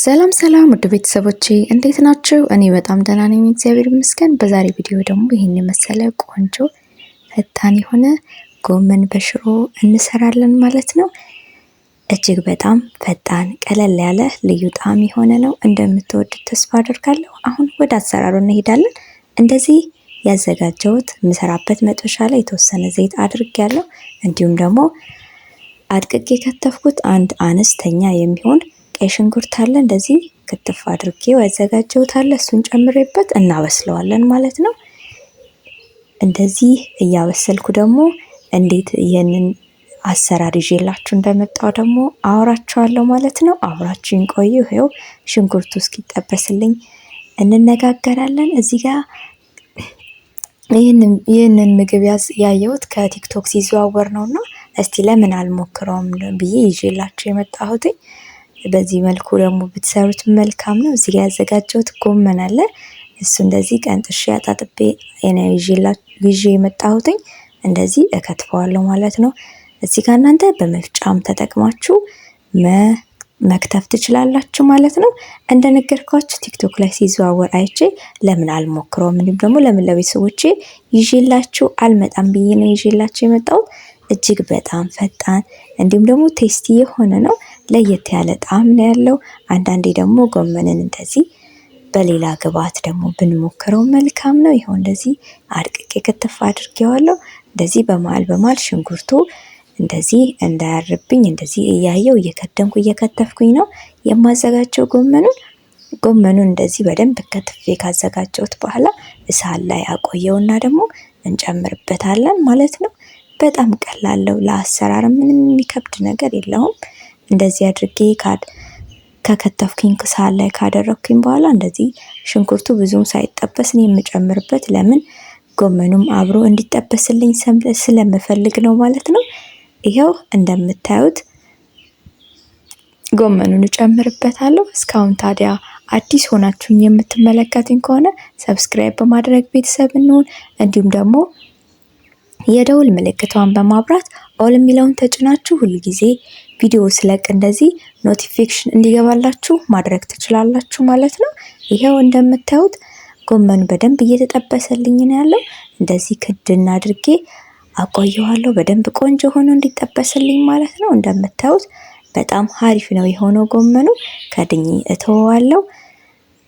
ሰላም ሰላም ውድ ቤተሰቦቼ እንዴት ናችሁ? እኔ በጣም ደህና ነኝ፣ እግዚአብሔር ይመስገን። በዛሬ ቪዲዮ ደግሞ ይሄን የመሰለ ቆንጆ ፈጣን የሆነ ጎመን በሽሮ እንሰራለን ማለት ነው። እጅግ በጣም ፈጣን ቀለል ያለ ልዩ ጣዕም የሆነ ነው። እንደምትወዱት ተስፋ አደርጋለሁ። አሁን ወደ አሰራሩ እንሄዳለን። እንደዚህ ያዘጋጀሁት የምሰራበት መጥበሻ ላይ የተወሰነ ዘይት አድርጌያለሁ። እንዲሁም ደግሞ አድቅቄ ከተፍኩት አንድ አነስተኛ የሚሆን ቀይ ሽንኩርት አለ። እንደዚህ ክትፍ አድርጌው ያዘጋጀሁታል። እሱን ጨምሬበት እናበስለዋለን ማለት ነው። እንደዚህ እያበሰልኩ ደግሞ እንዴት ይሄንን አሰራር ይዤላችሁ እንደመጣው ደግሞ አወራችኋለሁ ማለት ነው። አብራችሁን ቆዩ። ይሄው ሽንኩርቱ እስኪጠበስልኝ እንነጋገራለን። እዚህ ጋር ይህንን ምግብ ያየሁት ከቲክቶክ ሲዘዋወር ነውና እስቲ ለምን አልሞክረውም ብዬ ይዤላችሁ የመጣሁት። በዚህ መልኩ ደግሞ ብትሰሩት መልካም ነው። እዚህ ጋር ያዘጋጀሁት ጎመን አለ። እሱ እንደዚህ ቀንጥሼ አጣጥቤ ይዤ የመጣሁት እንደዚህ እከትፈዋለሁ ማለት ነው። እዚህ ጋር እናንተ በመፍጫም ተጠቅማችሁ መክተፍ ትችላላችሁ ማለት ነው። እንደነገርኳችሁ ቲክቶክ ላይ ሲዘዋወር አይቼ ለምን አልሞክረውም እንዲሁም ደግሞ ለምን ለቤተሰቦቼ ይዤላችሁ አልመጣም ብዬ ነው ይዤላችሁ የመጣሁት። እጅግ በጣም ፈጣን እንዲሁም ደግሞ ቴስቲ የሆነ ነው። ለየት ያለ ጣዕም ነው ያለው። አንዳንዴ ደግሞ ጎመንን እንደዚህ በሌላ ግብአት ደግሞ ብንሞክረው መልካም ነው። ይኸው እንደዚህ አድቅቄ ክትፍ አድርጌዋለሁ። እንደዚህ በመሃል ሽንኩርቱ እንደዚህ እንዳያርብኝ እንደዚህ እያየው እየከተፍኩኝ ነው የማዘጋጀው ጎመኑን እንደዚህ በደንብ ከትፌ ካዘጋጀሁት በኋላ እሳት ላይ አቆየውና ደግሞ እንጨምርበታለን ማለት ነው። በጣም ቀላል ለአሰራር ምንም የሚከብድ ነገር የለውም። እንደዚህ አድርጌ ከከተፍኩኝ እሳት ላይ ካደረኩኝ በኋላ እንደዚህ ሽንኩርቱ ብዙም ሳይጠበስ ነው የምጨምርበት። ለምን ጎመኑም አብሮ እንዲጠበስልኝ ስለምፈልግ ነው ማለት ነው። ይሄው እንደምታዩት ጎመኑን እጨምርበታለሁ። እስካሁን ታዲያ አዲስ ሆናችሁኝ የምትመለከቱኝ ከሆነ ሰብስክራይብ በማድረግ ቤተሰብ እንሁን። እንዲሁም ደግሞ የደውል ምልክቷን በማብራት ኦል የሚለውን ተጭናችሁ ሁሉ ጊዜ ቪዲዮ ስለቅ እንደዚህ ኖቲፊኬሽን እንዲገባላችሁ ማድረግ ትችላላችሁ ማለት ነው። ይሄው እንደምታዩት ጎመኑ በደንብ እየተጠበሰልኝ ነው ያለው። እንደዚህ ክድና አድርጌ አቆየዋለሁ በደንብ ቆንጆ ሆኖ እንዲጠበስልኝ ማለት ነው። እንደምታዩት በጣም አሪፍ ነው የሆነው ጎመኑ። ከድኜ እተወዋለሁ።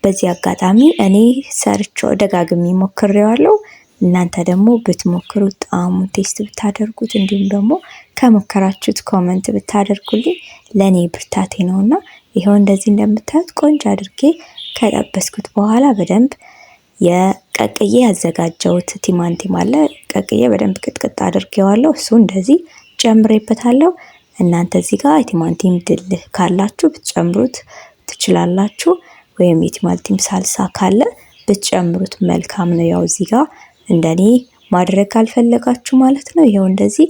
በዚህ አጋጣሚ እኔ ሰርቼው ደጋግሜ ሞክሬዋለሁ። እናንተ ደግሞ ብትሞክሩት ጣዕሙን ቴስት ብታደርጉት እንዲሁም ደግሞ ከሞከራችሁት ኮመንት ብታደርጉልኝ ለኔ ብርታቴ ነውና ይሄው እንደዚህ እንደምታዩት ቆንጆ አድርጌ ከጠበስኩት በኋላ በደንብ የቀቅዬ ያዘጋጀሁት ቲማንቲም አለ። ቀቅዬ በደንብ ቅጥቅጥ አድርጌዋለሁ። እሱ እንደዚህ ጨምሬበታለሁ። እናንተ እዚህ ጋር የቲማንቲም ድልህ ካላችሁ ብትጨምሩት ትችላላችሁ፣ ወይም የቲማንቲም ሳልሳ ካለ ብትጨምሩት መልካም ነው። ያው እዚህ ጋር እንደኔ ማድረግ ካልፈለጋችሁ ማለት ነው። ይሄው እንደዚህ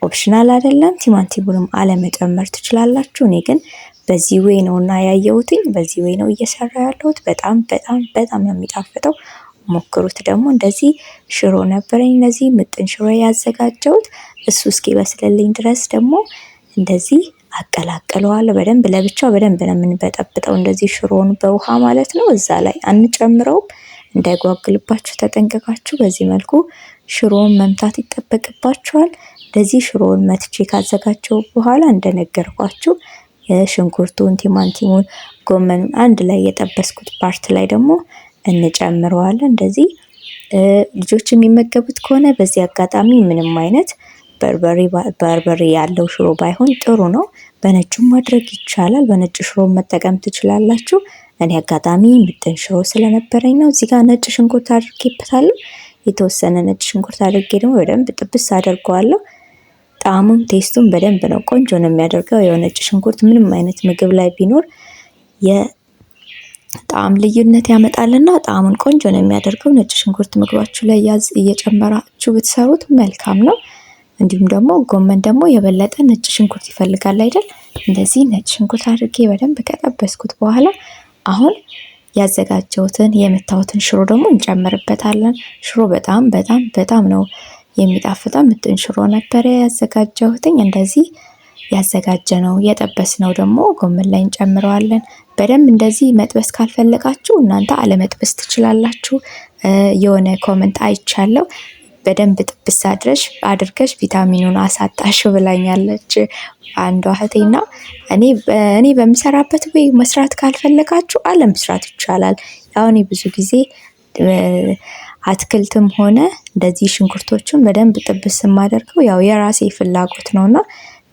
ኦፕሽናል አይደለም፣ ቲማንቲሙንም አለመጨመር ትችላላችሁ። እኔ ግን በዚህ ዌይ ነውና ያየሁትኝ በዚህ ዌይ ነው እየሰራ ያለሁት። በጣም በጣም በጣም ነው የሚጣፍጠው። ሞክሩት። ደግሞ እንደዚህ ሽሮ ነበረኝ፣ እነዚህ ምጥን ሽሮ ያዘጋጀሁት እሱ እስኪበስልልኝ ድረስ ደግሞ እንደዚህ አቀላቅለዋለሁ። በደንብ ለብቻው በደንብ ነው የምንበጠብጠው። እንደዚህ ሽሮውን በውሃ ማለት ነው እዛ ላይ አንጨምረውም። እንዳይጓግልባችሁ ተጠንቀቃችሁ በዚህ መልኩ ሽሮውን መምታት ይጠበቅባችኋል። እንደዚህ ሽሮውን መትቼ ካዘጋጀው በኋላ እንደነገርኳችሁ የሽንኩርቱን፣ ቲማንቲሙን፣ ጎመኑን አንድ ላይ የጠበስኩት ፓርት ላይ ደግሞ እንጨምረዋለን። እንደዚህ ልጆች የሚመገቡት ከሆነ በዚህ አጋጣሚ ምንም አይነት በርበሬ ያለው ሽሮ ባይሆን ጥሩ ነው። በነጩም ማድረግ ይቻላል። በነጭ ሽሮ መጠቀም ትችላላችሁ። እኔ አጋጣሚ ምጥን ሽሮ ስለነበረኝ ነው። እዚህ ጋር ነጭ ሽንኩርት አድርጌበታለሁ። የተወሰነ ነጭ ሽንኩርት አድርጌ ደግሞ በደንብ ጥብስ አደርገዋለሁ። ጣዕሙን ቴስቱን በደንብ ነው ቆንጆ ነው የሚያደርገው። የሆነ ነጭ ሽንኩርት ምንም አይነት ምግብ ላይ ቢኖር የጣዕም ልዩነት ያመጣልና ጣዕሙን ቆንጆ ነው የሚያደርገው። ነጭ ሽንኩርት ምግባችሁ ላይ እየጨመራችሁ ብትሰሩት መልካም ነው። እንዲሁም ደግሞ ጎመን ደግሞ የበለጠ ነጭ ሽንኩርት ይፈልጋል አይደል? እንደዚህ ነጭ ሽንኩርት አድርጌ በደንብ ከጠበስኩት በኋላ አሁን ያዘጋጀሁትን የመታሁትን ሽሮ ደግሞ እንጨምርበታለን። ሽሮ በጣም በጣም በጣም ነው የሚጣፍጠው። ምጥን ሽሮ ነበረ ያዘጋጀሁትኝ። እንደዚህ ያዘጋጀነው የጠበስነው ደግሞ ጎመን ላይ እንጨምረዋለን። በደንብ እንደዚህ መጥበስ ካልፈለጋችሁ እናንተ አለመጥበስ ትችላላችሁ። የሆነ ኮመንት አይቻለሁ በደንብ ጥብስ አድርገሽ ቪታሚኑን አሳጣሽ ብላኛለች አንዷ እህቴና እኔ በምሰራበት ወይ መስራት ካልፈለጋችሁ አለመስራት ይቻላል። ያው እኔ ብዙ ጊዜ አትክልትም ሆነ እንደዚህ ሽንኩርቶችን በደንብ ጥብስ የማደርገው ያው የራሴ ፍላጎት ነውና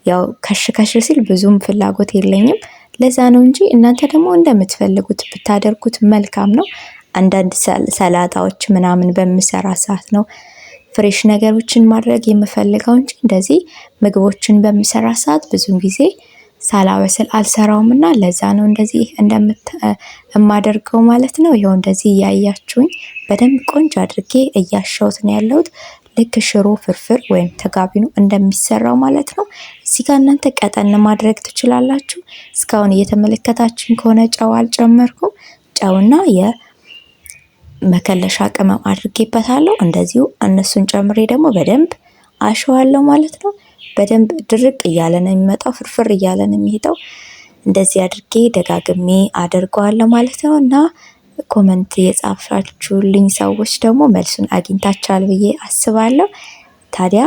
ያው ከሽ ሲል ብዙም ፍላጎት የለኝም። ለዛ ነው እንጂ እናንተ ደግሞ እንደምትፈልጉት ብታደርጉት መልካም ነው። አንዳንድ ሰላጣዎች ምናምን በምሰራ ሰዓት ነው ፍሬሽ ነገሮችን ማድረግ የምፈልገው እንጂ እንደዚህ ምግቦችን በምሰራ ሰዓት ብዙም ጊዜ ሳላበስል አልሰራውምና ለዛ ነው እንደዚህ የማደርገው ማለት ነው። ይኸው እንደዚህ እያያችሁኝ በደንብ ቆንጆ አድርጌ እያሻሁት ነው ያለሁት። ልክ ሽሮ ፍርፍር ወይም ተጋቢኖ እንደሚሰራው ማለት ነው። እዚህ ጋር እናንተ ቀጠን ማድረግ ትችላላችሁ። እስካሁን እየተመለከታችሁኝ ከሆነ ጨው አልጨመርኩም። ጨውና የመከለሻ ቅመም አድርጌበታለሁ። እንደዚሁ እነሱን ጨምሬ ደግሞ በደንብ አሸዋለሁ ማለት ነው። በደንብ ድርቅ እያለ ነው የሚመጣው፣ ፍርፍር እያለ ነው የሚሄደው። እንደዚህ አድርጌ ደጋግሜ አደርገዋለሁ ማለት ነው። እና ኮመንት የጻፋችሁልኝ ሰዎች ደግሞ መልሱን አግኝታችኋል ብዬ አስባለሁ። ታዲያ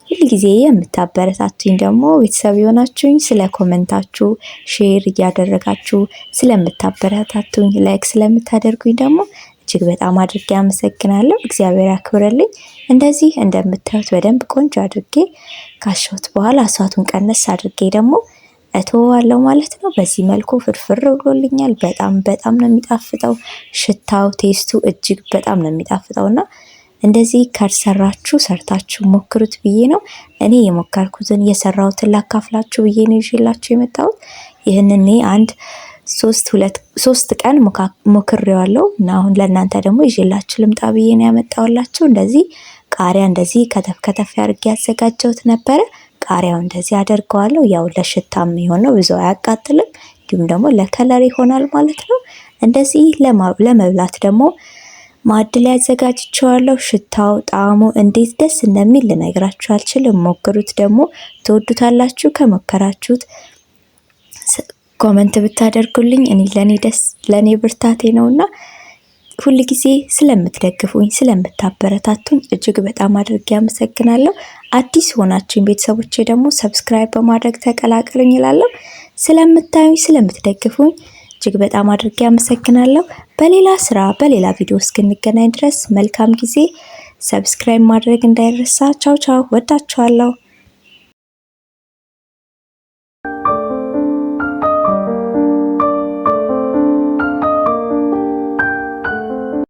ሁልጊዜ የምታበረታቱኝ ደግሞ ቤተሰብ የሆናችሁኝ ስለ ኮመንታችሁ ሼር እያደረጋችሁ ስለምታበረታቱኝ ላይክ ስለምታደርጉኝ ደግሞ እጅግ በጣም አድርጌ አመሰግናለሁ። እግዚአብሔር ያክብረልኝ። እንደዚህ እንደምታዩት በደንብ ቆንጆ አድርጌ ካሸሁት በኋላ እሳቱን ቀነስ አድርጌ ደግሞ እተወዋለሁ ማለት ነው። በዚህ መልኩ ፍርፍር ብሎልኛል። በጣም ነው የሚጣፍጠው። ሽታው ቴስቱ እጅግ በጣም ነው የሚጣፍጠውና እንደዚህ ካልሰራችሁ ሰርታችሁ ሞክሩት ብዬ ነው። እኔ የሞከርኩትን የሰራሁትን ላካፍላችሁ ብዬ ነው ይዤላችሁ የመጣሁት። ይህንን እኔ አንድ 3 ቀን ሞክሬዋለሁ እና አሁን ለእናንተ ደግሞ ይዤላችሁ ልምጣ ብዬ ነው ያመጣሁላችሁ። እንደዚህ ቃሪያ እንደዚህ ከተፍ አድርጌ ያዘጋጀሁት ነበረ። ቃሪያው እንደዚህ አደርገዋለሁ። ያው ለሽታም የሆነው ብዙ አያቃጥልም፣ እንዲሁም ደግሞ ለከለር ይሆናል ማለት ነው። እንደዚህ ለመብላት ደግሞ ማዕድ ላይ አዘጋጅቼዋለሁ። ሽታው ጣዕሙ እንዴት ደስ እንደሚል ልነግራችሁ አልችልም። ሞክሩት፣ ደግሞ ትወዱታላችሁ። ከሞከራችሁት ኮመንት ብታደርጉልኝ ለኔ ብርታቴ ነውና ሁል ጊዜ ስለምትደግፉኝ ስለምታበረታቱኝ እጅግ በጣም አድርጌ አመሰግናለሁ። አዲስ ሆናችሁኝ ቤተሰቦቼ ደግሞ ሰብስክራይብ በማድረግ ተቀላቀሉኝ እላለሁ። ስለምታዩኝ ስለምትደግፉኝ እጅግ በጣም አድርጌ አመሰግናለሁ። በሌላ ስራ በሌላ ቪዲዮ እስክንገናኝ ድረስ መልካም ጊዜ። ሰብስክራይብ ማድረግ እንዳይረሳ። ቻው ቻው። ወዳችኋለሁ።